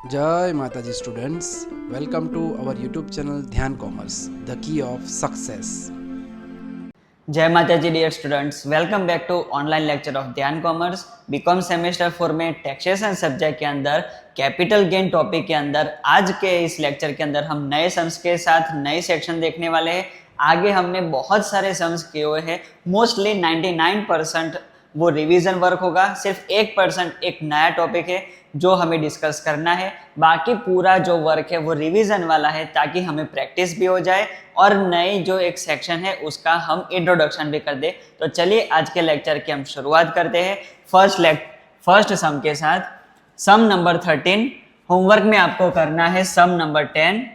जय माता जी students, welcome to our YouTube channel Dhyan commerce, the key of success. जय माता जी dear students, welcome back to online lecture of Dhyan commerce. BCom semester 4 में taxation subject के अंदर कैपिटल गेन टॉपिक के अंदर आज के इस लेक्चर के अंदर हम नए सम्स के साथ नए सेक्शन देखने वाले हैं। आगे हमने बहुत सारे सम्स किए हुए हैं, मोस्टली 99% वो रिवीजन वर्क होगा, सिर्फ 1% एक नया टॉपिक है जो हमें डिस्कस करना है। बाकी पूरा जो वर्क है वो रिवीजन वाला है ताकि हमें प्रैक्टिस भी हो जाए और नई जो एक सेक्शन है उसका हम इंट्रोडक्शन भी कर दे। तो चलिए आज के लेक्चर की हम शुरुआत करते हैं फर्स्ट सम के साथ। सम नंबर 13 होमवर्क में आपको करना है सम नंबर 10।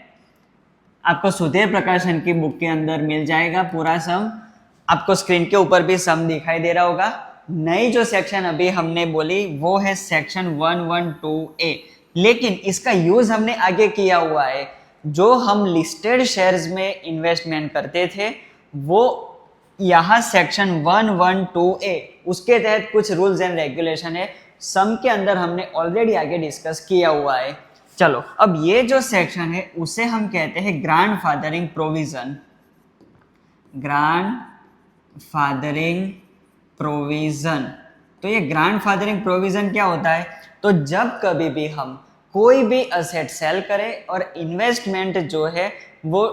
आपको सुधीर प्रकाशन की बुक के अंदर मिल जाएगा पूरा सम। आपको स्क्रीन के ऊपर भी सम दिखाई दे रहा होगा। नई जो सेक्शन अभी हमने बोली वो है सेक्शन 112A, लेकिन इसका यूज हमने आगे किया हुआ है। जो हम लिस्टेड शेयर्स में इन्वेस्टमेंट करते थे वो यहाँ सेक्शन 112A उसके तहत कुछ रूल्स एंड रेगुलेशन है, सम के अंदर हमने ऑलरेडी आगे डिस्कस किया हुआ है। चलो अब ये जो सेक्शन है उसे हम कहते हैं grand fathering provision. Grand fathering provision. तो ये ग्रैंड फादरिंग प्रोविजन क्या होता है? तो जब कभी भी हम कोई भी असेट सेल करें और इन्वेस्टमेंट जो है वो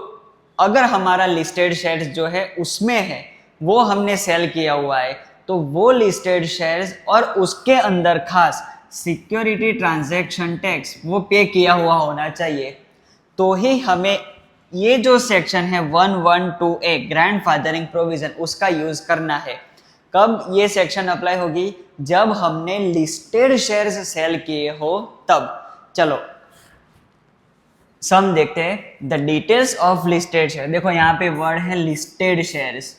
अगर हमारा लिस्टेड शेयर्स जो है उसमें है वो हमने सेल किया हुआ है तो वो लिस्टेड शेयर्स और उसके अंदर खास सिक्योरिटी ट्रांजैक्शन टैक्स वो पे किया हुआ होना चाहिए। तो ही हमें ये जो सेक्शन है 112A ग्रैंड फादरिंग प्रोविजन उसका यूज करना है। कब ये सेक्शन अप्लाई होगी? जब हमने लिस्टेड शेयर्स सेल किए हो तब। चलो सम देखते हैं। The details of listed share. देखो यहाँ पे वर्ड है listed shares.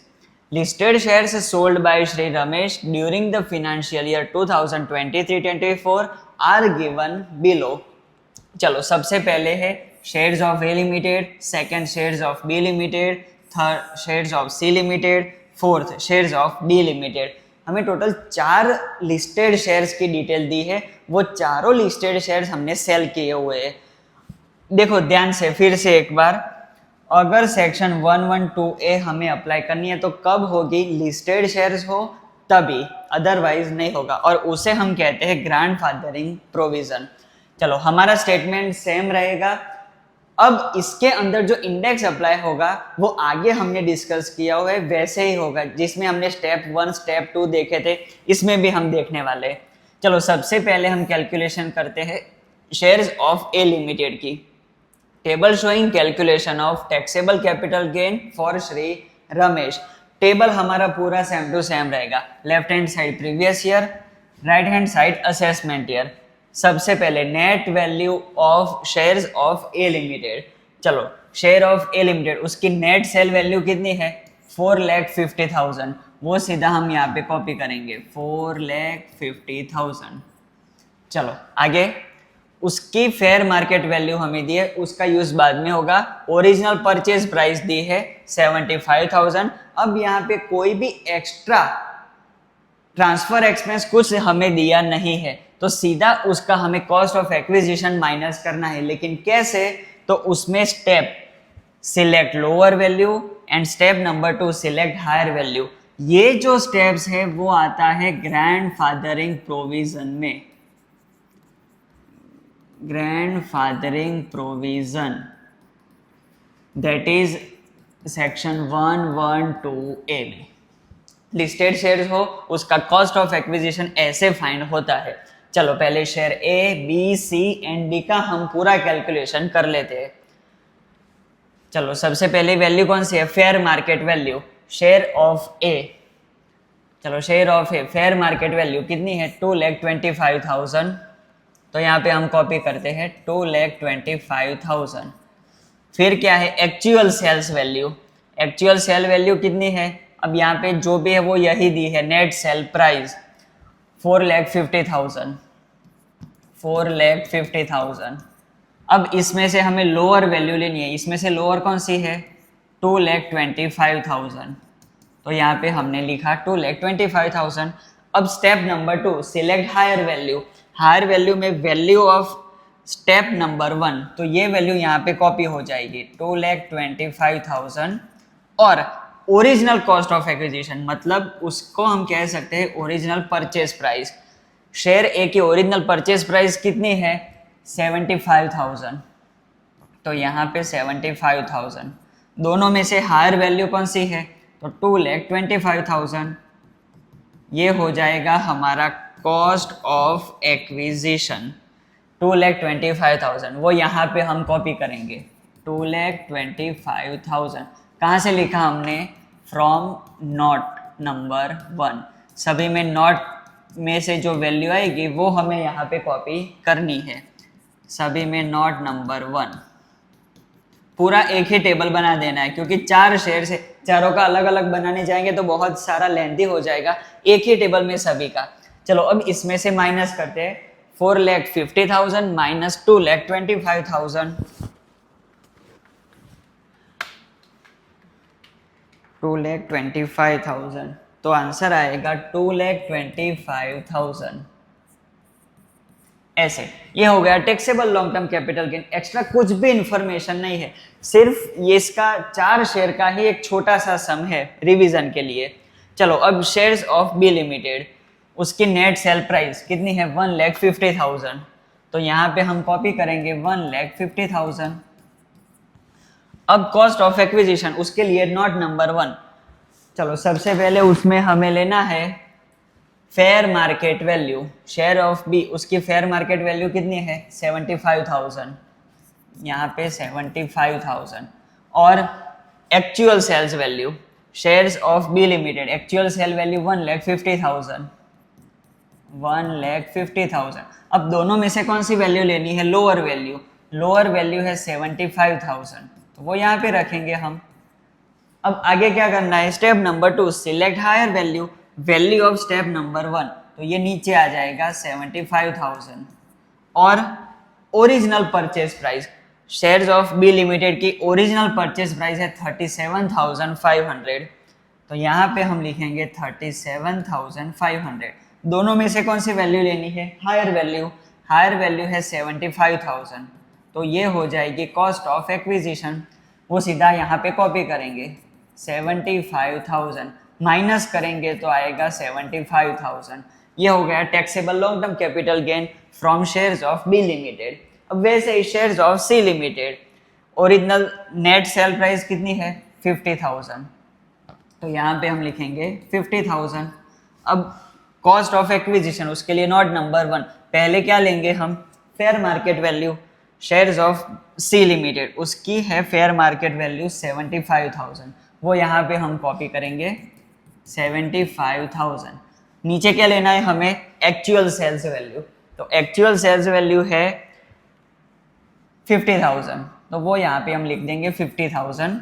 Listed shares sold by Shri Ramesh during the financial year 2023-24 are given below. चलो सबसे पहले है shares of A limited, second shares of B limited, third shares of C limited, fourth shares of D limited. हमें total 4 listed shares की detail दी है। वो चारों लिस्टेड शेयर्स हमने सेल किए हुए हैं। देखो ध्यान से फिर से एक बार, अगर सेक्शन 112A हमें अप्लाई करनी है तो कब होगी? लिस्टेड शेयर्स हो तभी, अदरवाइज नहीं होगा, और उसे हम कहते हैं ग्रैंड फादरिंग प्रोविजन। चलो हमारा स्टेटमेंट सेम रहेगा। अब इसके अंदर जो इंडेक्स अप्लाई होगा वो आगे हमने डिस्कस किया हुआ है वैसे ही होगा, जिसमें हमने स्टेप 1 स्टेप 2 देखे थे इसमें भी हम देखने वाले हैं। चलो सबसे पहले हम कैलकुलेशन करते हैं शेयर्स ऑफ ए लिमिटेड की। Table showing calculation of taxable capital gain for Shri Ramesh. Table हमारा पूरा सेम टू सेम रहेगा। Left hand side previous year, right hand side assessment year. सबसे पहले net value of shares of A limited. चलो share of A limited उसकी net cell value कितनी है? 4,50,000। वो सीधा हम यहाँ पे कॉपी करेंगे 4,50,000। चलो आगे उसकी फेयर मार्केट वैल्यू हमें दी है, उसका यूज बाद में होगा। ओरिजिनल परचेज प्राइस दी है 75,000। अब यहाँ पे कोई भी एक्स्ट्रा ट्रांसफर एक्सपेंस कुछ हमें दिया नहीं है तो सीधा उसका हमें कॉस्ट ऑफ एक्विजिशन माइनस करना है। लेकिन कैसे? तो उसमें step select lower value and step number 2 select higher value. ये जो स्टेप्स है वो आता है ग्रैंड फादरिंग प्रोविजन में। Grandfathering provision that is section 112A में। लिस्टेड शेयर्स हो उसका कॉस्ट ऑफ एक्विजिशन ऐसे फाइंड होता है। चलो पहले share A B C and D का हम पूरा कैलकुलेशन कर लेते हैं। चलो सबसे पहले वैल्यू कौन सी है? Fair market value share of A. चलो share of A fair market value कितनी है? 2,25,000। तो यहाँ पे हम कॉपी करते हैं 2,25,000। फिर क्या है? Actual sales value. Actual sale value कितनी है? अब यहाँ पे जो भी है वो यही दी है, नेट सेल प्राइस 4,50,000। 4,50,000। अब इसमें से हमें लोअर वैल्यू लेनी है। इसमें से लोअर कौन सी है? 2,25,000। तो यहाँ पे हमने लिखा 2,25,000। अब step number 2 select higher value. Higher value में वैल्यू ऑफ स्टेप नंबर 1, तो ये वैल्यू यहाँ पे कॉपी हो जाएगी 2,25,000 और ओरिजिनल कॉस्ट ऑफ एक्विजिशन मतलब उसको हम कह सकते हैं original purchase price. Share A की ओरिजिनल परचेज प्राइस कितनी है 75,000, तो यहाँ पे 75,000, दोनों में से हायर वैल्यू कौन सी है तो 2,25,000, ये हो जाएगा हमारा कॉस्ट ऑफ एक्विजिशन 2,25,000, वो यहाँ पे हम कॉपी करेंगे 2,25,000। कहाँ से लिखा हमने फ्रॉम नोट नंबर 1, सभी में नोट में से जो वैल्यू आएगी वो हमें यहाँ पे कॉपी करनी है, सभी में नोट नंबर 1। पूरा एक ही टेबल बना देना है क्योंकि 4 शेयर से चारों का अलग अलग बनाने जाएंगे तो बहुत सारा लेंथी हो जाएगा, एक ही टेबल में सभी का। चलो अब इसमें से माइनस करते हैं 4,50,000 माइनस 2,25,000, 2,25,000, तो आंसर आएगा 2,25,000। ऐसे ये हो गया taxable long term capital gain. Extra कुछ भी इंफॉर्मेशन नहीं है, सिर्फ ये इसका 4 शेयर का ही एक छोटा सा सम है रिवीजन के लिए। चलो अब शेयर्स ऑफ बी लिमिटेड, उसकी नेट सेल प्राइस कितनी है 1,50,000, तो यहाँ पे हम कॉपी करेंगे 1,50,000। अब कॉस्ट ऑफ एक्विजिशन उसके लिए नोट नंबर 1, चलो सबसे पहले उसमें हमें लेना है fair market value. Share of B उसकी फेयर मार्केट वैल्यू कितनी है 75,000, यहाँ पे 75,000 और actual sales value shares of B limited actual sale value 1,50,000, 1,50,000। अब दोनों में से कौन सी वैल्यू लेनी है लोअर वैल्यू, लोअर वैल्यू है 75,000, तो वो यहाँ पे रखेंगे हम। अब आगे क्या करना है step number 2 select higher value, value of step number 1, तो ये नीचे आ जाएगा 75,000 और original purchase price shares of B limited की ओरिजिनल परचेज प्राइस है 37,500, तो यहाँ पे हम लिखेंगे 37,500। दोनों में से कौन सी वैल्यू लेनी है हायर वैल्यू, हायर वैल्यू है 75,000, तो ये हो जाएगी कॉस्ट ऑफ एक्विजिशन, वो सीधा यहाँ पे कॉपी करेंगे 75,000 माइनस करेंगे तो आएगा 75,000। ये हो गया taxable long term capital gain from shares of B limited. अब वैसे ही shares of C limited original net sale price कितनी है 50,000, तो यहाँ पे हम लिखेंगे 50,000। अब कॉस्ट ऑफ एक्विजिशन उसके लिए नोट नंबर 1, पहले क्या लेंगे हम fair market value, shares of C limited उसकी है फेयर मार्केट वैल्यू 75,000, वो यहाँ पे हम कॉपी करेंगे 75,000। नीचे क्या लेना है हमें एक्चुअल सेल्स वैल्यू, तो एक्चुअल सेल्स वैल्यू है 50,000, तो वो यहाँ पे हम लिख देंगे 50,000।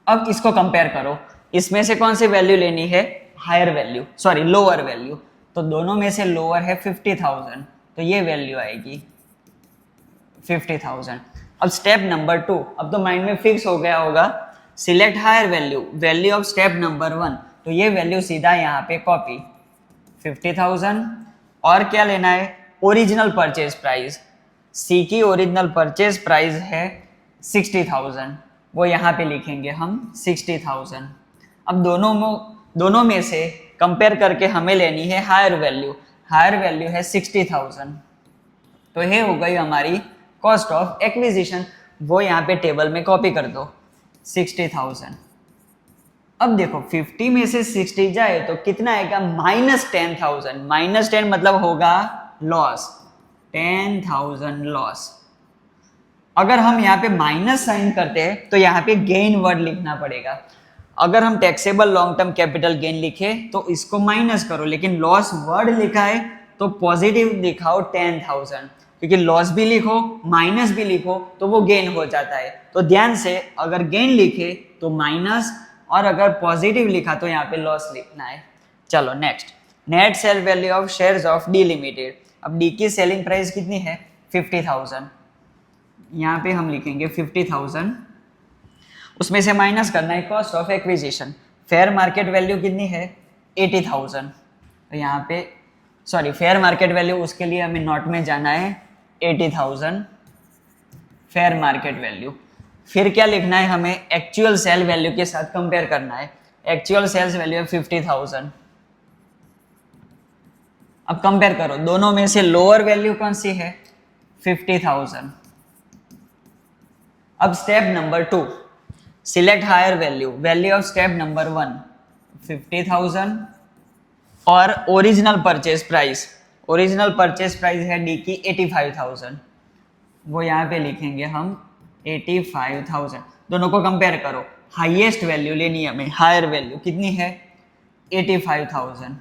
अब इसको कंपेयर करो, इसमें से कौन सी वैल्यू लेनी है higher value sorry lower value, तो दोनों में से लोअर है 50,000, तो ये वैल्यू आएगी 50,000। अब स्टेप नंबर 2, अब तो माइंड में फिक्स हो गया होगा select higher value, value of step number 1, तो ये वैल्यू सीधा यहाँ पे कॉपी 50,000 और क्या लेना है ओरिजिनल परचेज प्राइस, सी की ओरिजिनल परचेज प्राइस है 60,000, वो यहाँ पे लिखेंगे हम 60,000। अब दोनों में से कंपेयर करके हमें लेनी है हायर वैल्यू, हायर वैल्यू है 60,000, तो ये हो गई हमारी कॉस्ट ऑफ एक्विजिशन, वो यहाँ पे टेबल में कॉपी कर दो 60,000। अब देखो 50 में से 60 जाए तो कितना आएगा -10,000, -10 मतलब होगा लॉस, 10,000 लॉस। अगर हम यहाँ पे माइनस साइन करते हैं तो यहाँ पे गेन वर्ड लिखना पड़ेगा, अगर हम taxable long term capital gain लिखे तो इसको माइनस करो, लेकिन लॉस वर्ड लिखा है तो पॉजिटिव दिखाओ 10,000, क्योंकि लॉस भी लिखो माइनस भी लिखो तो वो गेन हो जाता है। तो ध्यान से अगर गेन लिखे तो माइनस और अगर पॉजिटिव लिखा तो यहाँ पे लॉस लिखना है। चलो next net cell value of shares of D limited. अब डी की सेलिंग प्राइस कितनी है 50,000, यहाँ पे हम लिखेंगे 50,000, उसमें से माइनस करना है cost of acquisition, fair market value कितनी है 80,000, तो यहाँ पे सॉरी फेयर मार्केट वैल्यू उसके लिए हमें नोट में जाना है 80,000 फेयर मार्केट वैल्यू। फिर क्या लिखना है हमें, एक्चुअल सेल वैल्यू के साथ कंपेयर करना है। एक्चुअल सेल्स वैल्यू है 50,000। अब कंपेयर करो दोनों में से लोअर वैल्यू कौन सी है, 50,000। अब step number 2, select higher value. Value of step number 1 50,000 और original purchase price, original purchase price है डी की 85,000, वो यहाँ पे लिखेंगे हम 85,000। दोनों को कंपेयर करो, हाईएस्ट वैल्यू लेनी है हमें, हायर वैल्यू कितनी है 85,000।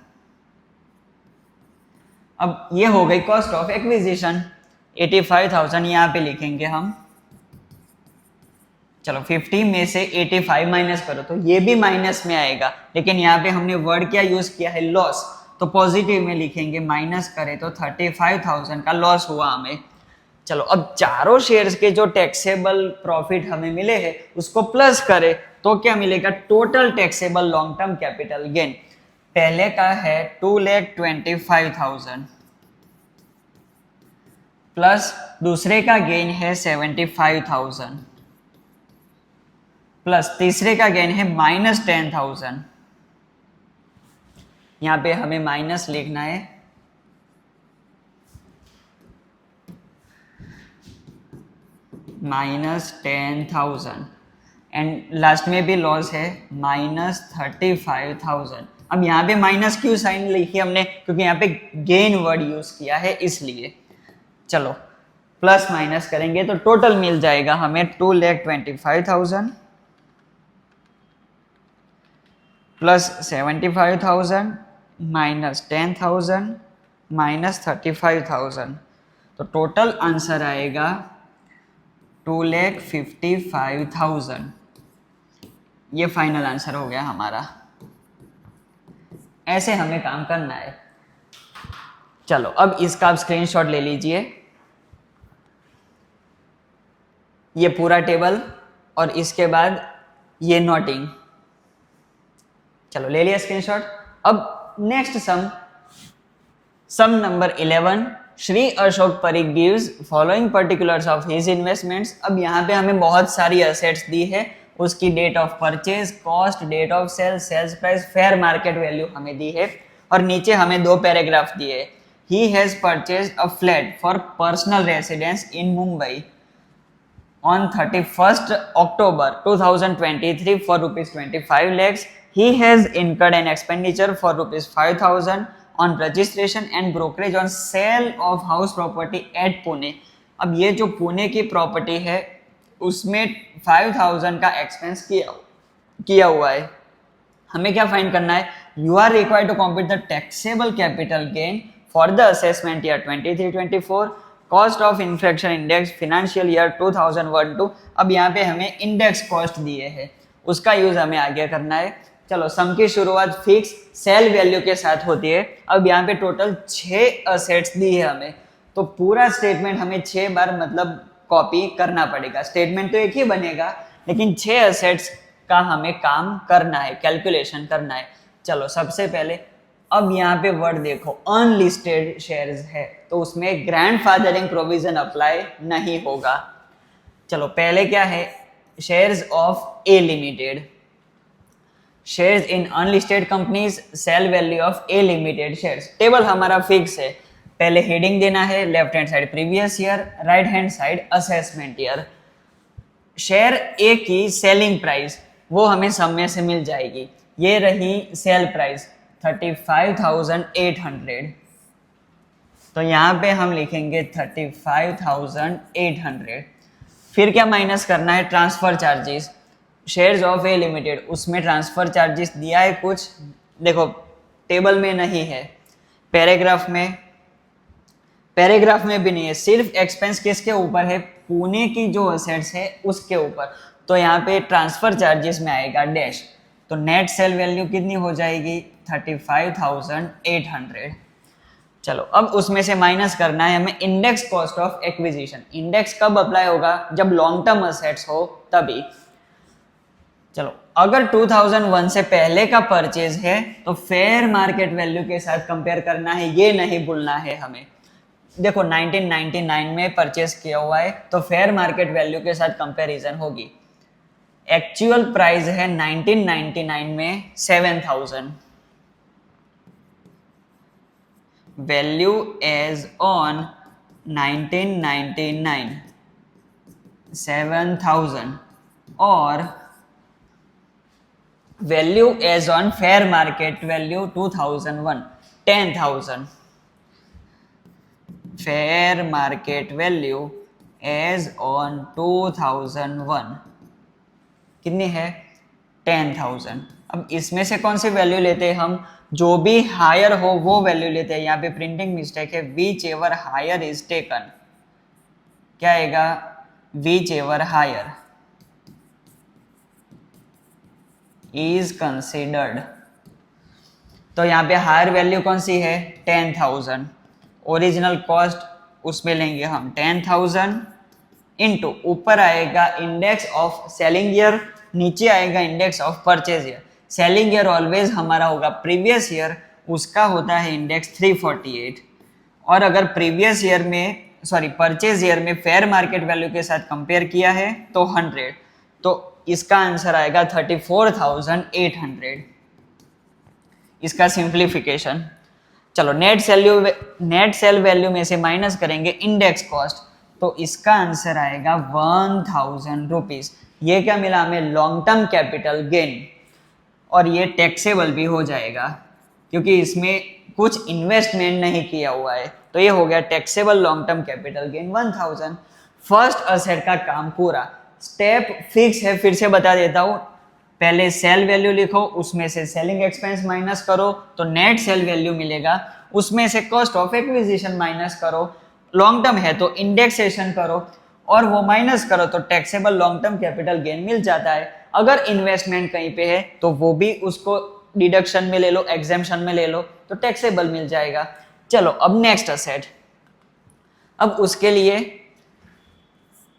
अब ये हो गई कॉस्ट ऑफ एक्विजिशन, 85,000 यहाँ पे लिखेंगे हम। चलो 50 में से 85 माइनस करो तो ये भी माइनस में आएगा, लेकिन यहाँ पे हमने वर्ड क्या यूज किया है, लॉस, तो पॉजिटिव में लिखेंगे, माइनस करें तो 35,000 का लॉस हुआ हमें। चलो अब चारों शेयर्स के जो टैक्सेबल प्रॉफिट हमें मिले हैं उसको प्लस करें तो क्या मिलेगा, total taxable long term capital gain. पहले का है 2,25,000 प्लस दूसरे का गेन है 75,000 प्लस तीसरे का गेन है -10,000। यहां पे हमें माइनस लिखना है, -10,000 एंड लास्ट में भी लॉस है -35,000। अब यहाँ पे माइनस क्यों साइन लिखी हमने, क्योंकि यहाँ पे गेन वर्ड यूज किया है इसलिए। चलो प्लस माइनस करेंगे तो टोटल मिल जाएगा हमें 2,25,000 प्लस 75,000 -10,000 -35,000, तो टोटल आंसर आएगा 2,55,000। ये फाइनल आंसर हो गया हमारा। ऐसे हमें काम करना है। चलो अब इसका आप स्क्रीनशॉट ले लीजिए, ये पूरा टेबल और इसके बाद ये नोटिंग। चलो ले लिया स्क्रीनशॉट। अब next sum number 11, Shri Ashok Parikh gives following particulars of his investments. अब यहाँ पे हमें बहुत सारी असेट्स दी है, उसकी date of purchase, cost, date of sale, sales price, fair market value हमें दी है और नीचे हमें 2 पैराग्राफ दिए। He has purchased a flat for personal residence in Mumbai on 31st October 2023 for rupees 25 lakhs. He has incurred an expenditure for rupees 5,000 on registration and brokerage on sale of house property at Pune. अब ये जो पुणे की property है उसमें 5,000 का expense किया हुआ है। हमें क्या फाइंड करना है, you are required to compute the taxable capital gain for the assessment year 23-24, cost of inflation index financial year 2001-2। अब यहाँ पे हमें इंडेक्स कॉस्ट दिए हैं, उसका यूज हमें आगे करना है। चलो सम की शुरुआत फिक्स सेल वैल्यू के साथ होती है। अब यहाँ पे टोटल 6 असेट्स दी है हमें, तो पूरा स्टेटमेंट हमें 6 बार मतलब कॉपी करना पड़ेगा। स्टेटमेंट तो एक ही बनेगा लेकिन 6 असेट्स का हमें काम करना है, कैलकुलेशन करना है। चलो सबसे पहले अब यहाँ पे वर्ड देखो, अनलिस्टेड शेयर्स है तो उसमें ग्रैंडफादरिंग प्रोविजन अप्लाई नहीं होगा। चलो पहले क्या है, shares of A limited, shares in unlisted companies, sale value of A limited shares. Table हमारा फिक्स है, पहले हेडिंग देना है, left hand side previous year, right hand side assessment year. Share A की सेलिंग प्राइस वो हमें सम में से मिल जाएगी, ये रही सेल प्राइस 35,800, तो यहाँ पे हम लिखेंगे 35,800। फिर क्या माइनस करना है, transfer charges, shares of A limited, उसमें ट्रांसफर चार्जेस दिया है कुछ, देखो टेबल में नहीं है, पैराग्राफ में भी नहीं है, सिर्फ एक्सपेंस किसके ऊपर है, पुणे की जो असेट्स है उसके ऊपर, तो यहाँ पे ट्रांसफर चार्जेस में आएगा डैश, तो नेट सेल वैल्यू कितनी हो जाएगी 35,800। चलो अब उसमें से माइनस करना है हमें index cost of acquisition. Index कब अप्लाई होगा, जब लॉन्ग टर्म असेट्स हो तभी। चलो अगर 2001 से पहले का परचेज है तो फेयर मार्केट वैल्यू के साथ कंपेयर करना है, ये नहीं भूलना है हमें। देखो 1999 में परचेस किया हुआ है तो फेयर मार्केट वैल्यू के साथ कंपैरिजन होगी। एक्चुअल प्राइस है 1999 में 7000, वैल्यू एज ऑन 1999 7000 और value as on fair market value 2001 10,000। Fair market value as on 2001 कितनी है 10,000। अब इसमें से कौन सी वैल्यू लेते हैं हम, जो भी हायर हो वो वैल्यू लेते हैं। यहाँ पे प्रिंटिंग मिस्टेक है, whichever higher is taken, क्या आएगा whichever higher is considered. तो यहाँ पे हायर वैल्यू कौन सी है 10,000, ओरिजिनल कॉस्ट उसमें लेंगे हम 10,000 इनटू ऊपर आएगा इंडेक्स ऑफ सेलिंग ईयर, नीचे आएगा index of purchase year. Selling year always हमारा होगा प्रीवियस ईयर, उसका होता है इंडेक्स 348। और अगर प्रीवियस ईयर में परचेज ईयर में फेयर मार्केट वैल्यू के साथ कंपेयर किया है तो 100, तो इसका आंसर आएगा 34,800। इसका सिंप्लीफिकेशन, चलो नेट सेल वैल्यू में से माइनस करेंगे इंडेक्स कॉस्ट, तो इसका आंसर आएगा 1000 रुपीज। ये क्या मिला हमें लॉन्ग टर्म कैपिटल गेन, और ये टैक्सेबल भी हो जाएगा क्योंकि इसमें कुछ इन्वेस्टमेंट नहीं किया हुआ है, तो ये हो गया taxable long term capital gain 1000। First asset का काम पूरा। स्टेप फिक्स है, फिर से बता देता हूँ। पहले सेल वैल्यू लिखो, उसमें से सेलिंग एक्सपेंस माइनस करो तो नेट सेल वैल्यू मिलेगा, उसमें से कॉस्ट ऑफ एक्विजिशन माइनस करो, लॉन्ग टर्म है तो इंडेक्सेशन करो और वो माइनस करो तो taxable long term capital gain मिल जाता है। अगर इन्वेस्टमेंट कहीं पे है तो वो भी उसको डिडक्शन में ले लो, एग्जेम्पशन में ले लो तो टैक्सेबल मिल जाएगा। चलो अब नेक्स्ट असेट, अब उसके लिए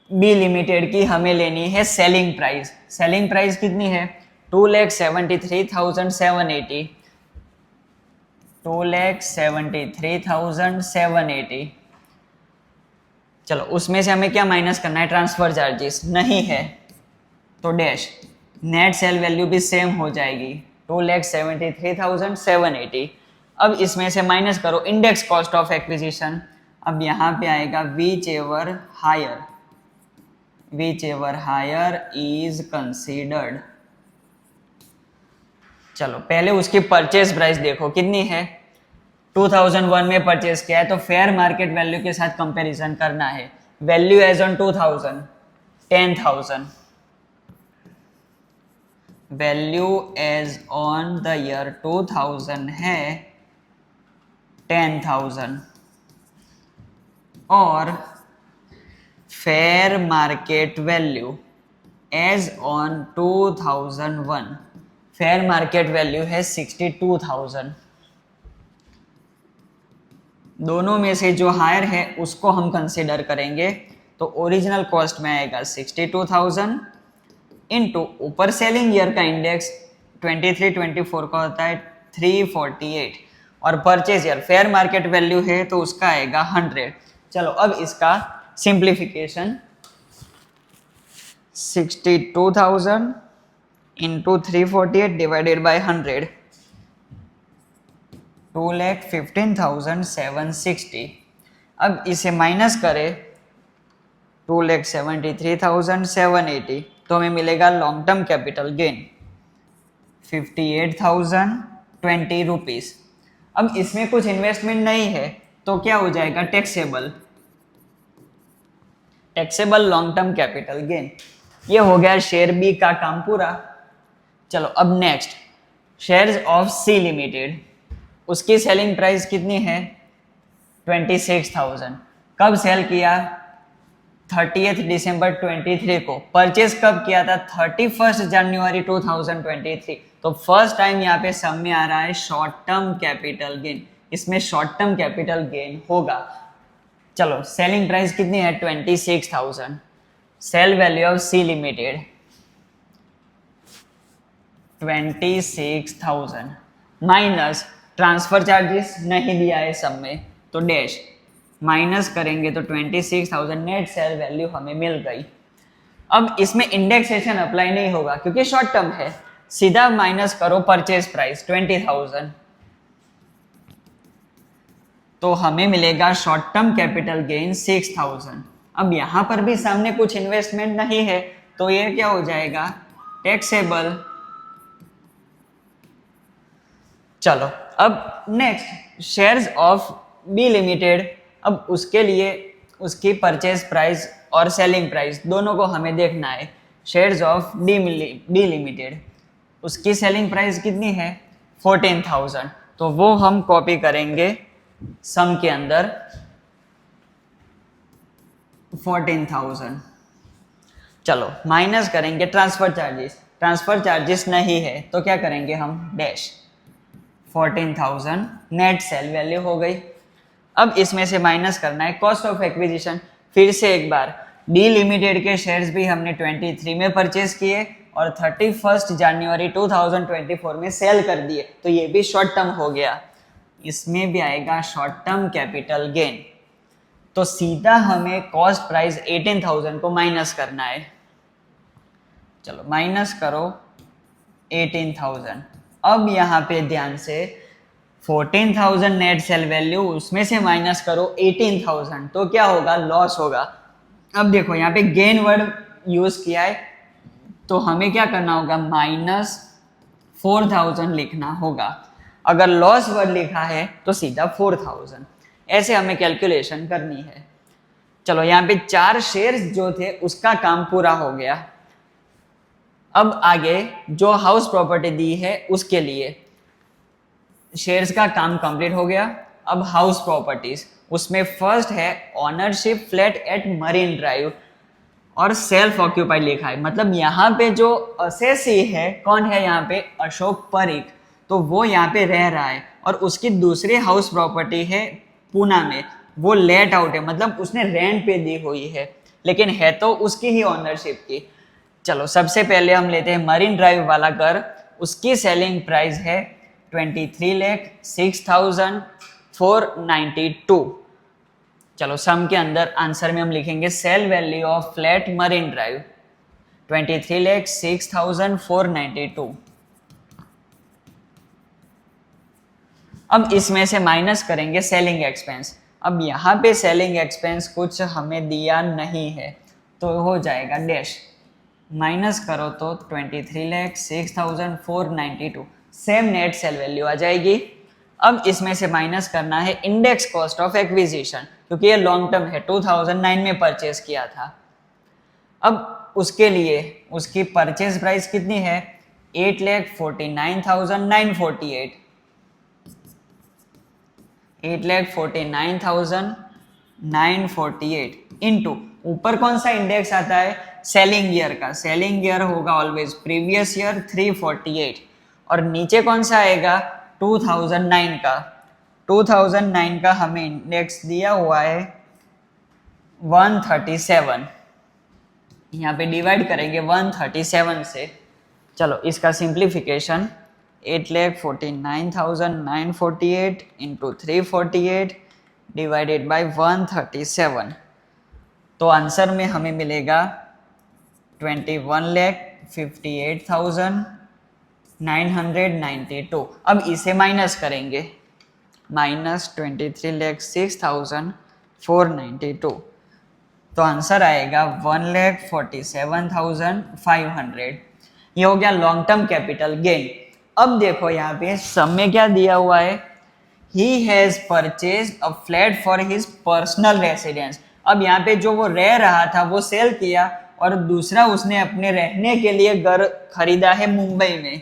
बी लिमिटेड की हमें लेनी है सेलिंग प्राइस। सेलिंग प्राइस कितनी है 2,73,780, 2,73,780। चलो उसमें से हमें क्या माइनस करना है, ट्रांसफर चार्जेस नहीं है तो डैश, नेट सेल वैल्यू भी सेम हो जाएगी 2,73,780। अब इसमें से माइनस करो इंडेक्स कॉस्ट ऑफ एक्विजिशन, अब यहाँ पे आएगा whichever higher is considered. चलो पहले उसकी परचेज प्राइस देखो कितनी है, 2001 में परचेज किया है तो फेयर मार्केट वैल्यू के साथ कंपैरिजन करना है। Value as on 2000 10,000, value as on the year 2000 है 10,000 और fair market value as on 2001, fair market value है 62,000। दोनों में से जो हायर है उसको हम कंसिडर करेंगे, तो ओरिजिनल कॉस्ट में आएगा 62,000 इनटू ऊपर सेलिंग ईयर का इंडेक्स 23-24 का होता है 348 और purchase year fair market value है तो उसका आएगा 100। चलो अब इसका सिंप्लीफिकेशन, 62,000 इंटू 348 डिवाइडेड बाई 100, 2,15,760। अब इसे माइनस करें 2,73,780 तो हमें मिलेगा long term capital gain 58,020 rupees. अब इसमें कुछ इन्वेस्टमेंट नहीं है तो क्या हो जाएगा taxable long term capital gain. ये हो गया शेयर बी का काम पूरा। चलो अब next shares of C limited, उसकी सेलिंग प्राइस कितनी है 26,000। कब सेल किया 30 दिसंबर 23 को, परचेज कब किया था 31 जनवरी 2023। तो फर्स्ट टाइम यहाँ पे सब में आ रहा है शॉर्ट टर्म कैपिटल गेन, इसमें शॉर्ट टर्म कैपिटल गेन होगा। चलो सेलिंग प्राइस कितनी है 26,000, sale value of C limited 26,000 minus transfer charges नहीं दिया है सब में तो डैश माइनस करेंगे तो 26,000 नेट सेल वैल्यू हमें मिल गई। अब इसमें इंडेक्सेशन अप्लाई नहीं होगा क्योंकि शॉर्ट टर्म है, सीधा माइनस करो परचेज प्राइस 20,000, तो हमें मिलेगा शॉर्ट टर्म कैपिटल गेन 6,000। अब यहां पर भी सामने कुछ इन्वेस्टमेंट नहीं है तो ये क्या हो जाएगा, टैक्सेबल। चलो अब next shares of B limited. अब उसके लिए उसकी परचेज प्राइस और सेलिंग प्राइस दोनों को हमें देखना है। शेयर्स ऑफ डी लिमिटेड, उसकी सेलिंग प्राइस कितनी है 14,000, तो वो हम कॉपी करेंगे सम के अंदर 14,000। चलो माइनस करेंगे ट्रांसफर चार्जेस, ट्रांसफर चार्जेस नहीं है तो क्या करेंगे हम डैश 14,000 नेट सेल वैल्यू हो गई। अब इसमें से माइनस करना है कॉस्ट ऑफ एक्विजिशन। फिर से एक बार डी लिमिटेड के शेयर्स भी हमने 23 में परचेज किए और 31 जनवरी 2024 में सेल कर दिए, तो ये भी शॉर्ट टर्म हो गया। इसमें भी आएगा शॉर्ट टर्म कैपिटल गेन, तो सीधा हमें कॉस्ट प्राइस 18,000 को माइनस करना है। चलो माइनस करो 18,000। अब यहाँ पे ध्यान से 14,000 नेट सेल वैल्यू, उसमें से माइनस करो 18,000, तो क्या होगा, लॉस होगा। अब देखो यहाँ पे गेन वर्ड यूज किया है तो हमें क्या करना होगा, -4,000 लिखना होगा। अगर लॉस वर्ड लिखा है तो सीधा 4,000, ऐसे हमें कैलकुलेशन करनी है। चलो यहाँ पे 4 शेयर्स जो थे उसका काम पूरा हो गया। अब आगे जो हाउस प्रॉपर्टी दी है उसके लिए शेयर्स का काम कंप्लीट हो गया। अब हाउस प्रॉपर्टीज, उसमें फर्स्ट है ownership flat at Marine Drive और सेल्फ ऑक्यूपाइड लिखा है, मतलब यहाँ पे जो असेसी है कौन है, यहाँ पे अशोक परीख, तो वो यहाँ पे रह रहा है। और उसकी दूसरी हाउस प्रॉपर्टी है पूना में, वो लेट आउट है, मतलब उसने रेंट पे दी हुई है, लेकिन है तो उसकी ही ओनरशिप की। चलो सबसे पहले हम लेते हैं मरीन ड्राइव वाला घर। उसकी सेलिंग प्राइस है 23,06,492। चलो सम के अंदर आंसर में हम लिखेंगे sale value of flat Marine Drive 23,06,492। अब इसमें से माइनस करेंगे सेलिंग एक्सपेंस। अब यहाँ पे सेलिंग एक्सपेंस कुछ हमें दिया नहीं है तो हो जाएगा डैश, माइनस करो तो 23,06,492, सेम नेट सेल वैल्यू आ जाएगी। अब इसमें से माइनस करना है इंडेक्स कॉस्ट ऑफ एक्विजिशन, क्योंकि ये लॉन्ग टर्म है, 2009 में परचेज किया था। अब उसके लिए उसकी परचेज प्राइस कितनी है 8,49,948, 8,49,948 इंटू ऊपर कौन सा इंडेक्स आता है, सेलिंग ईयर का, सेलिंग ईयर होगा ऑलवेज प्रीवियस ईयर 348, और नीचे कौन सा आएगा 2009 का, 2009 का हमें इंडेक्स दिया हुआ है 137, यहाँ पे डिवाइड करेंगे 137 से। चलो इसका सिंप्लीफिकेशन 8,49,948 इंटू 348 डिवाइडेड बाई 137, तो आंसर में हमें मिलेगा 21,58,992। अब इसे माइनस करेंगे, -23,06,492, तो आंसर आएगा 1,47,500। ये हो गया लॉन्ग टर्म कैपिटल गेन। अब देखो यहाँ पे सम में क्या दिया हुआ है, he has purchase a flat for his personal residence. अब यहाँ पे जो वो रह रहा था वो सेल किया और दूसरा उसने अपने रहने के लिए घर खरीदा है मुंबई में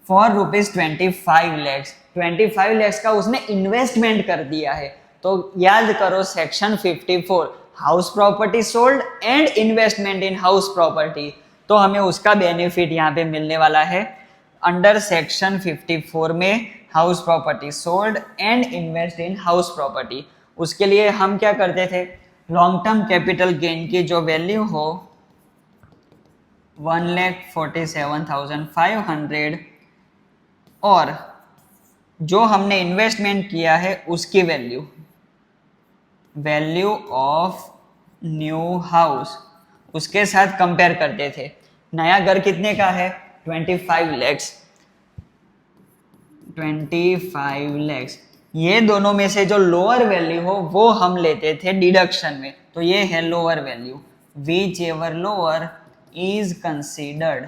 फॉर ₹25 lakhs। 25 lakhs का उसने इन्वेस्टमेंट कर दिया है। तो याद करो section 54 house property sold and investment in house property, तो हमें उसका बेनिफिट यहाँ पे मिलने वाला है अंडर सेक्शन 54 में house property sold and invest in house property. उसके लिए हम क्या करते थे, लॉन्ग टर्म कैपिटल गेन की जो वैल्यू हो 1,47,500 और जो हमने इन्वेस्टमेंट किया है उसकी value value of new house उसके साथ कंपेयर करते थे। नया घर कितने का है? 25 लैक्स। 25 लैक्स, ये दोनों में से जो लोअर वैल्यू हो वो हम लेते थे डिडक्शन में, तो ये है lower value. Which ever lower is considered.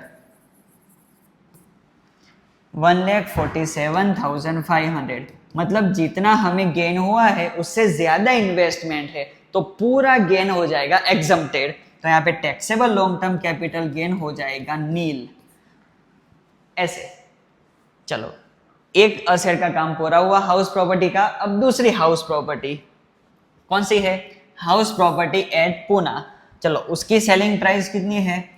1,47,500, मतलब जितना हमें गेन हुआ है उससे ज्यादा इन्वेस्टमेंट है तो पूरा गेन हो जाएगा एग्जम्प्टेड। तो यहाँ पे taxable long term capital gain हो जाएगा नील। ऐसे चलो, एक असेट का काम पूरा हुआ हाउस प्रॉपर्टी का। अब दूसरी हाउस प्रॉपर्टी कौन सी है? House property eight Poona. चलो, उसकी सेलिंग प्राइस कितनी है?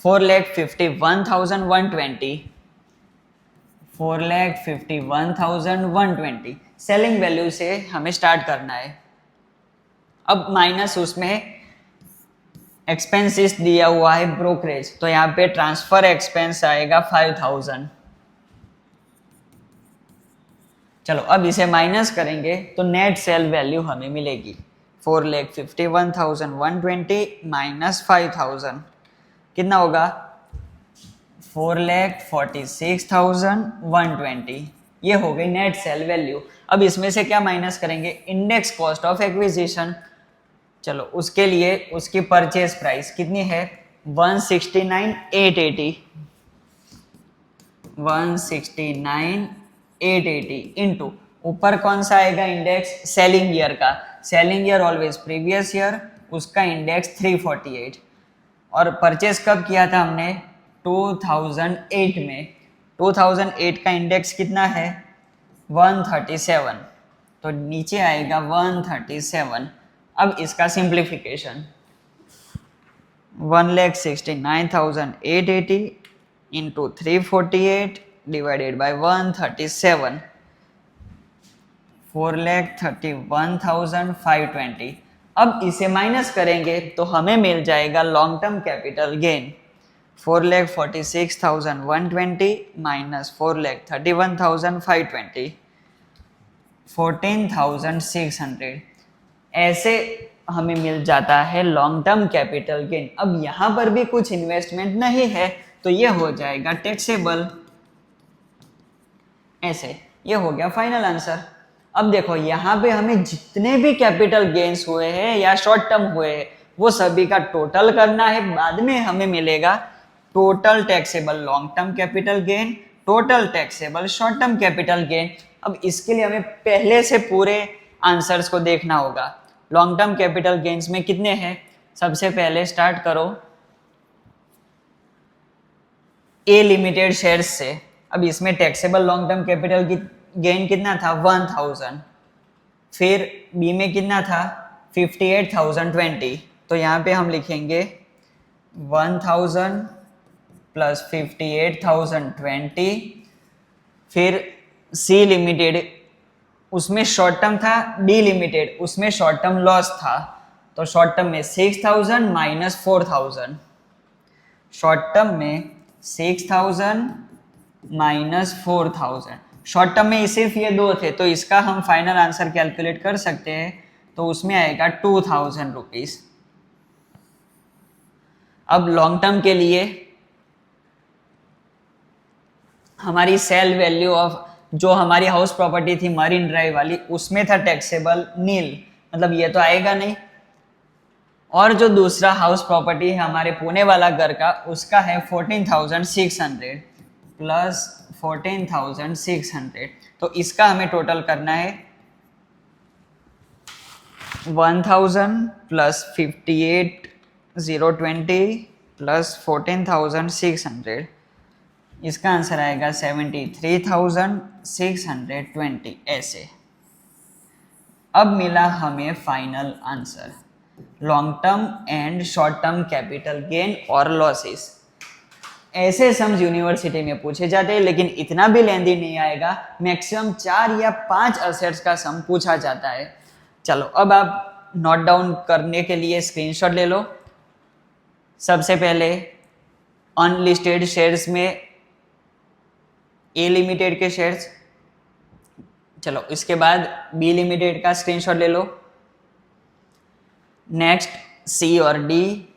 4,51,120। 4,51,120 सेलिंग वैल्यू से हमें स्टार्ट करना है। अब माइनस उसमें एक्सपेंसेस दिया हुआ है ब्रोकरेज, तो यहाँ पे ट्रांसफर एक्सपेंस आएगा 5,000। चलो, अब इसे माइनस करेंगे तो नेट सेल वैल्यू हमें मिलेगी 4,51,120 माइनस 5,000 कितना होगा? 4,46,120। ये हो गई नेट सेल वैल्यू। अब इसमें से क्या माइनस करेंगे? Index cost of acquisition. चलो, उसके लिए उसकी परचेज प्राइस कितनी है? 169,880। 169,880 इंटू ऊपर कौन सा आएगा इंडेक्स? सेलिंग ईयर का। Selling year always previous year, उसका इंडेक्स 348। और परचेज कब किया था हमने? 2008 में। 2008 का इंडेक्स कितना है? 137, तो नीचे आएगा 137। अब इसका सिंप्लीफिकेशन, 1,69,880 इंटू 348 डिवाइडेड बाय 137, 4,31,520। अब इसे माइनस करेंगे तो हमें मिल जाएगा long term capital gain 4,46,120 minus 4,31,520, 14,600। ऐसे हमें मिल जाता है लॉन्ग टर्म कैपिटल गेन। अब यहां पर भी कुछ इन्वेस्टमेंट नहीं है तो ये हो जाएगा टैक्सेबल। ऐसे ये हो गया फाइनल आंसर। अब देखो, यहाँ पे हमें जितने भी कैपिटल गेन्स हुए हैं या शॉर्ट टर्म हुए हैं वो सभी का टोटल करना है। बाद में हमें मिलेगा total taxable long term capital gain, total taxable short term capital gain. अब इसके लिए हमें पहले से पूरे आंसर्स को देखना होगा। लॉन्ग टर्म कैपिटल गेन्स में कितने हैं? सबसे पहले स्टार्ट करो ए लिमिटेड शेयर्स से। अब इसमें taxable long term capital gain कितना था? 1,000। फिर बी में कितना था? 58,020। तो यहाँ पे हम लिखेंगे 1,000 प्लस 58,020। फिर सी लिमिटेड, उसमें शॉर्ट टर्म था, डी लिमिटेड उसमें शॉर्ट टर्म लॉस था, तो शॉर्ट टर्म में 6,000 माइनस 4,000। शॉर्ट टर्म में 6,000 माइनस 4,000। शॉर्ट टर्म में सिर्फ ये दो थे तो इसका हम फाइनल आंसर कैलकुलेट कर सकते हैं, तो उसमें आएगा 2,000 रुपीज। अब लॉन्ग टर्म के लिए हमारी सेल वैल्यू ऑफ जो हमारी हाउस प्रॉपर्टी थी मरीन ड्राइव वाली, उसमें था टैक्सेबल नील, मतलब ये तो आएगा नहीं। और जो दूसरा हाउस प्रॉपर्टी है हमारे पुणे वाला घर का, उसका है 14,600 प्लस 14,600। तो इसका हमें टोटल करना है 1,000 प्लस 58,020 प्लस 14,600। इसका आंसर आएगा 73,620। ऐसे अब मिला हमें final answer long term and short term capital gain और लॉसेस। ऐसे सम्स यूनिवर्सिटी में पूछे जाते हैं लेकिन इतना भी लेंदी नहीं आएगा। मैक्सिमम 4 या 5 असेट्स का सम पूछा जाता है। चलो, अब आप नोट डाउन करने के लिए स्क्रीनशॉट ले लो। सबसे पहले अनलिस्टेड शेयर्स में ए लिमिटेड के शेयर्स। चलो, इसके बाद बी लिमिटेड का स्क्रीनशॉट ले लो। नेक्स्ट सी और डी।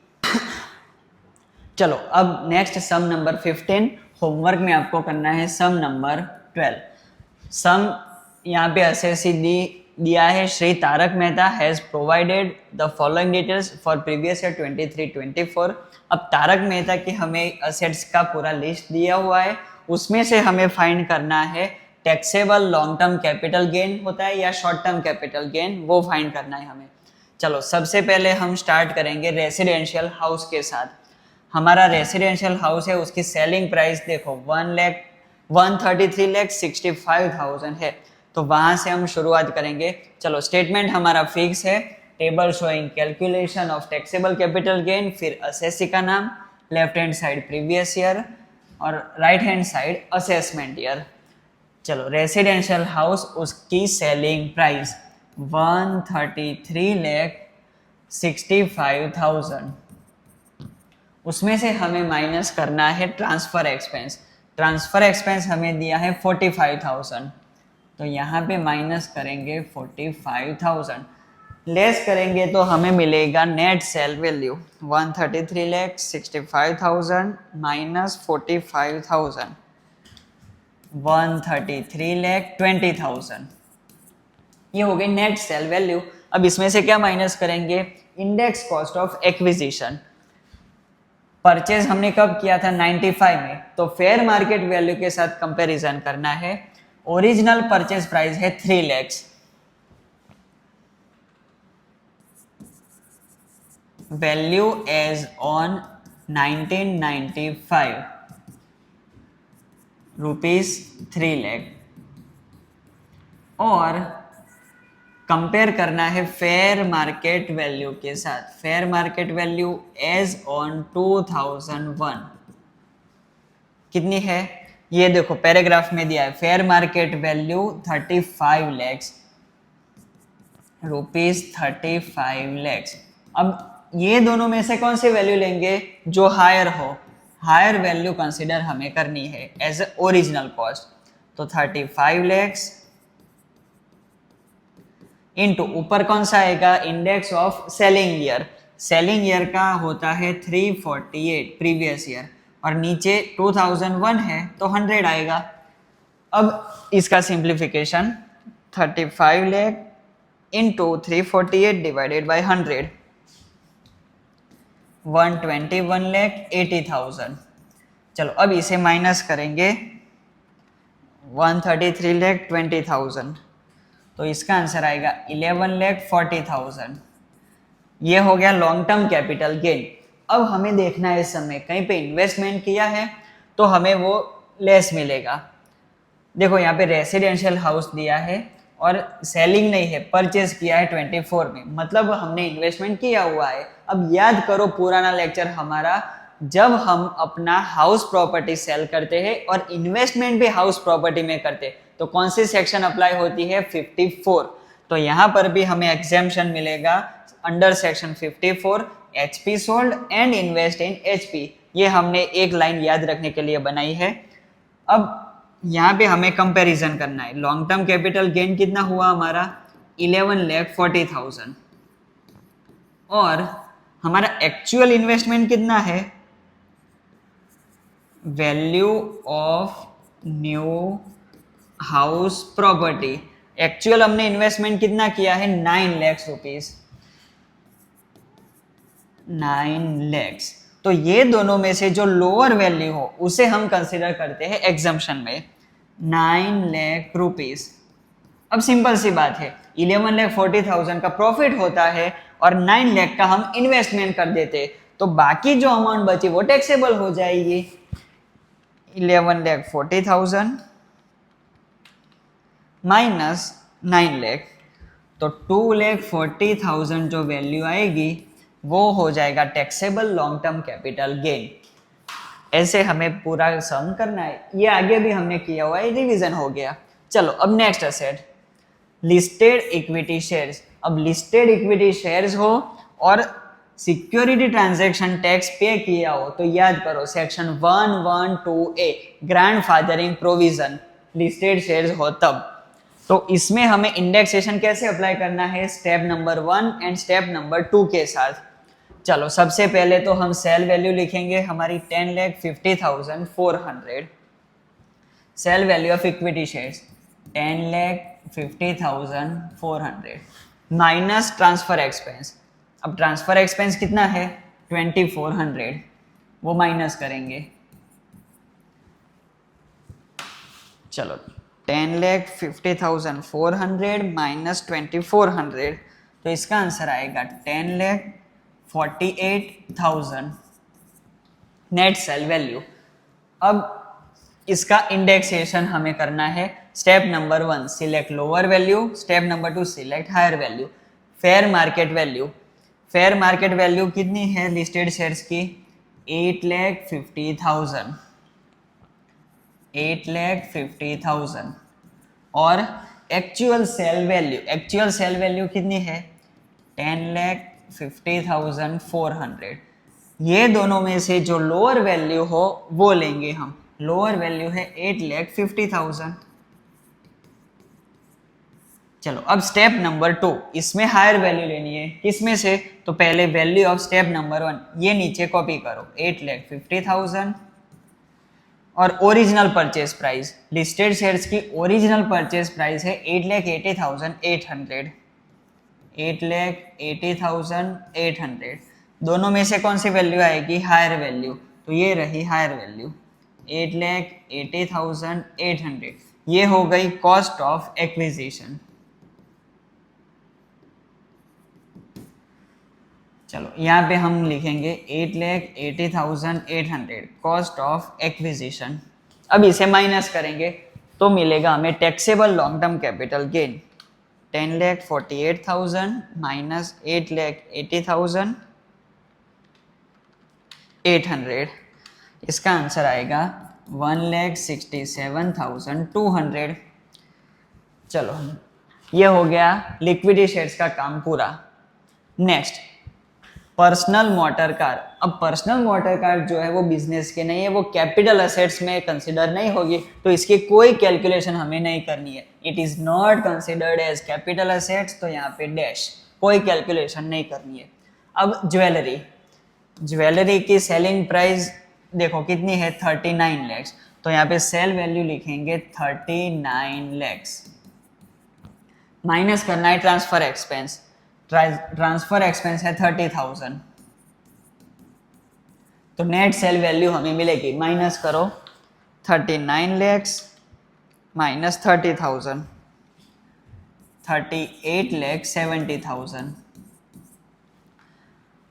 चलो अब नेक्स्ट सम नंबर 15, होमवर्क में आपको करना है सम नंबर 12। सम यहाँ पे एसएससी दिया है, Shri Tarak Mehta has provided the following details for previous year 23-24। अब तारक मेहता की हमें असेट्स का पूरा लिस्ट दिया हुआ है, उसमें से हमें फाइंड करना है taxable long term capital gain होता है या शॉर्ट टर्म कैपिटल गेन, वो फाइंड करना है हमें। चलो सबसे पहले हम स्टार्ट करेंगे रेसिडेंशियल हाउस के साथ। हमारा रेसिडेंशियल हाउस है, उसकी सेलिंग प्राइस देखो 1,33,65,000 है, तो वहां से हम शुरुआत करेंगे। चलो स्टेटमेंट हमारा फिक्स है, table showing calculation of taxable capital gain, फिर असेसी का नाम, left hand side previous year और right hand side assessment year. चलो रेसिडेंशियल हाउस, उसकी सेलिंग प्राइस 1,33,65,000, उसमें से हमें माइनस करना है ट्रांसफर एक्सपेंस। ट्रांसफर एक्सपेंस हमें दिया है 45,000, तो यहाँ पे माइनस करेंगे 45,000, लेस करेंगे तो हमें मिलेगा नेट सेल वैल्यू 1,33,65,000 माइनस 45,000, 1,33,20,000। ये हो गई नेट सेल वैल्यू। अब इसमें से क्या माइनस करेंगे, index cost of acquisition. Purchase हमने कब किया था 95 में, तो फेयर मार्केट वैल्यू के साथ कंपैरिजन करना है। ओरिजिनल परचेज प्राइस है 3 lakh, value as on 1995 rupees 3 lakh, और कंपेयर करना है फेयर मार्केट वैल्यू के साथ। Fair market value as on 2001 कितनी है, ये देखो पैराग्राफ में दिया है, fair market value 35 lakh rupees 35 lakh. अब ये दोनों में से कौन सी वैल्यू लेंगे, जो हायर हो, हायर वैल्यू कंसिडर हमें करनी है एज ए ओरिजिनल कॉस्ट। तो 35 लाख इनटू ऊपर कौन सा आएगा, index of selling year. Selling year का होता है 348 प्रीवियस ईयर, और नीचे 2001 है तो 100 आएगा। अब इसका simplification 35 lakh into 348 divided by 100, 121,80,000। चलो अब इसे माइनस करेंगे 133,20,000, तो इसका आंसर आएगा 11,40,000। ये हो गया लॉन्ग टर्म कैपिटल गेन। अब हमें देखना है इस समय कहीं पे इन्वेस्टमेंट किया है तो हमें वो लेस मिलेगा। देखो यहाँ पे रेसिडेंशियल हाउस दिया है और सेलिंग नहीं है, परचेज किया है 24 में, मतलब हमने इन्वेस्टमेंट किया हुआ है। अब याद करो पुराना लेक्चर हमारा, जब हम अपना हाउस प्रॉपर्टी सेल करते हैं और इन्वेस्टमेंट भी हाउस प्रॉपर्टी में करते तो कौन सी सेक्शन अप्लाई होती है, 54। तो यहाँ पर भी हमें एग्जेम्पशन मिलेगा under section 54, HP sold and invest in HP. ये हमने एक लाइन याद रखने के लिए बनाई है। अब यहाँ पे हमें कंपैरिजन करना है, लॉन्ग टर्म कैपिटल गेन कितना हुआ हमारा 11,40,000, और हमारा एक्चुअल इन्वेस्टमेंट कितना है, value of new house property. Actual हमने इन्वेस्टमेंट कितना किया है 9 लाख रुपीस, 9 लाख। तो ये दोनों में से जो लोअर वैल्यू हो उसे हम कंसिडर करते हैं एग्जम्पशन में, 9 लाख रुपीस। अब सिंपल सी बात है, 11,40,000 का प्रॉफिट होता है और 9 लाख का हम इन्वेस्टमेंट कर देते, तो बाकी जो अमाउंट बची वो टैक्सेबल हो जाएगी। 11,40,000 माइनस 9 लाख, तो 2,40,000 जो वैल्यू आएगी वो हो जाएगा taxable long term capital gain. ऐसे हमें पूरा सम करना है, ये आगे भी हमने किया हुआ है, रिवीजन हो गया। चलो अब next asset, listed equity shares. अब लिस्टेड इक्विटी शेयर्स हो और सिक्योरिटी ट्रांजैक्शन टैक्स पे किया हो तो याद करो section 112A grandfathering provision, listed shares हो तब। तो इसमें हमें इंडेक्सेशन कैसे अप्लाई करना है, step number 1 and step number 2 के साथ। चलो सबसे पहले तो हम सेल वैल्यू लिखेंगे हमारी 10,50,400, sale value of equity shares 10,50,400 minus transfer expense. अब ट्रांसफर एक्सपेंस कितना है 2400, वो माइनस करेंगे। चलो 10,50,400 माइनस 2400, तो इसका आंसर आएगा 10,48,000 नेट सेल वैल्यू। अब इसका इंडेक्सेशन हमें करना है। Step number 1 select lower value, step number 2 select higher value. Fair market value, fair market value कितनी है लिस्टेड शेयर्स की 8,50,000, 8,50,000। और actual sale value, actual sale value कितनी है 10,50,400। ये दोनों में से जो लोअर वैल्यू हो वो लेंगे हम। लोअर वैल्यू है 8,50,000। चलो अब स्टेप नंबर 2, इसमें हायर वैल्यू लेनी है। किसमें से, तो पहले वैल्यू ऑफ स्टेप नंबर 1 ये नीचे कॉपी करो 8,50,000 और original purchase price, listed shares की ओरिजिनल परचेज प्राइस है 8,80,800, 8,80,800। दोनों में से कौन सी वैल्यू आएगी, हायर वैल्यू, तो ये रही हायर वैल्यू 8,80,800। ये हो गई कॉस्ट ऑफ एक्विजिशन। चलो यहाँ पे हम लिखेंगे 8,80,800 कॉस्ट ऑफ एक्विजिशन। अब इसे माइनस करेंगे तो मिलेगा हमें taxable long term capital gain 10,48,000 minus 8,80,800। इसका आंसर आएगा 1,67,200। चलो ये हो गया लिक्विडिटी शेयर्स का काम पूरा। Next personal motor car. अब पर्सनल मोटर कार जो है वो बिजनेस के नहीं है, वो कैपिटल असेट्स में कंसिडर नहीं होगी, तो इसकी कोई कैलकुलेशन हमें नहीं करनी है। It is not considered as capital assets, तो यहाँ पे डैश, कोई कैलकुलेशन नहीं करनी है। अब ज्वेलरी, ज्वेलरी की सेलिंग प्राइस देखो कितनी है 39 लैक्स, तो यहाँ पे सेल वैल्यू लिखेंगे 39 लैक्स। माइनस करना है ट्रांसफर एक्सपेंस, ट्रांसफर एक्सपेंस है 30,000, तो नेट सेल वैल्यू हमें मिलेगी, माइनस करो 39 लैक्स माइनस 30,000, 38,70,000।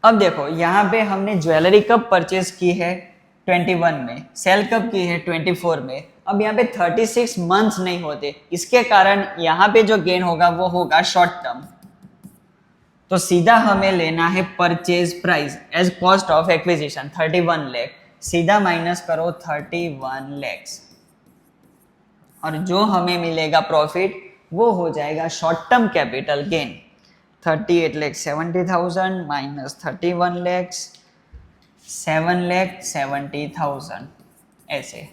अब देखो यहाँ पे हमने ज्वेलरी कब परचेज की है 21 में, सेल कब की है 24 में। अब यहाँ पे 36 मंथ्स नहीं होते, इसके कारण यहाँ पे जो गेन होगा वो होगा शॉर्ट टर्म। तो सीधा हमें लेना है purchase price as cost of acquisition 31 lakh, सीधा माइनस करो 31 लैक्स, और जो हमें मिलेगा प्रॉफिट वो हो जाएगा short term capital gain 38,70,000 minus 31 lakhs 7,70,000 ऐसे।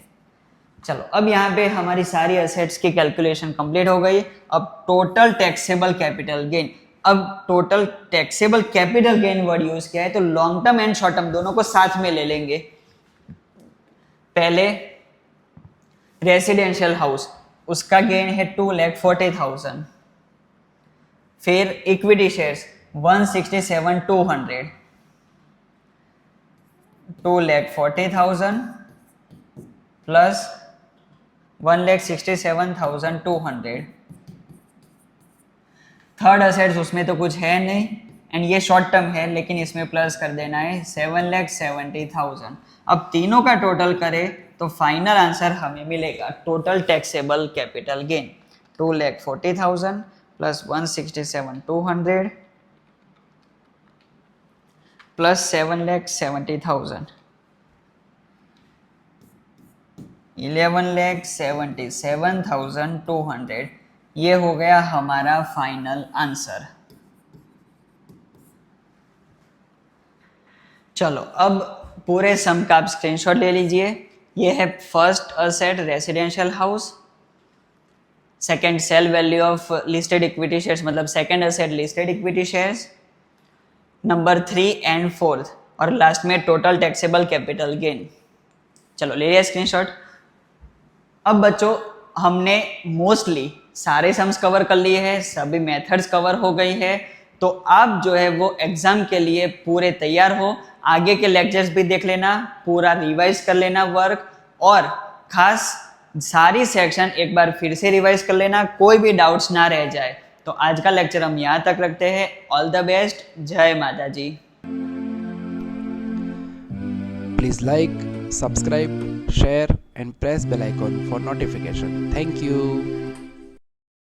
चलो अब यहाँ पे हमारी सारी असेट्स की कैलकुलेशन कंप्लीट हो गई। अब टोटल टैक्सेबल कैपिटल गेन, अब total taxable capital gain word use किया है तो long term and short term दोनों को साथ में ले लेंगे। पहले रेसिडेंशियल हाउस, उसका गेन है 2,40,000, फिर equity shares 167,200, 2,40,000 plus 1,67,200। Third assets उसमें तो कुछ है नहीं एंड ये शॉर्ट टर्म है, लेकिन इसमें प्लस कर देना है 7,70,000। अब तीनों का टोटल करें तो फाइनल आंसर हमें मिलेगा total taxable capital gain 2,40,000 plus 167,200 plus 7,70,000, 11,77,200। ये हो गया हमारा फाइनल आंसर। चलो अब पूरे सम का आप स्क्रीनशॉट ले लीजिए। ये है first asset residential house, second sale value of listed equity shares मतलब second asset listed equity shares, number 3 and 4 और लास्ट में टोटल टैक्सेबल कैपिटल गेन। चलो ले लिया स्क्रीनशॉट। अब बच्चों हमने मोस्टली सारे सम्स कवर कर लिए हैं, सभी मेथड्स कवर हो गई है, तो आप जो है वो एग्जाम के लिए पूरे तैयार हो। आगे के लेक्चर्स भी देख लेना, पूरा रिवाइज कर लेना वर्क, और खास सारी सेक्शन एक बार फिर से रिवाइज कर लेना, कोई भी डाउट्स ना रह जाए। तो आज का लेक्चर हम यहाँ तक रखते हैं। ऑल द बेस्ट, जय माता जी। Please like, subscribe, share and press bell icon for notification. Thank you.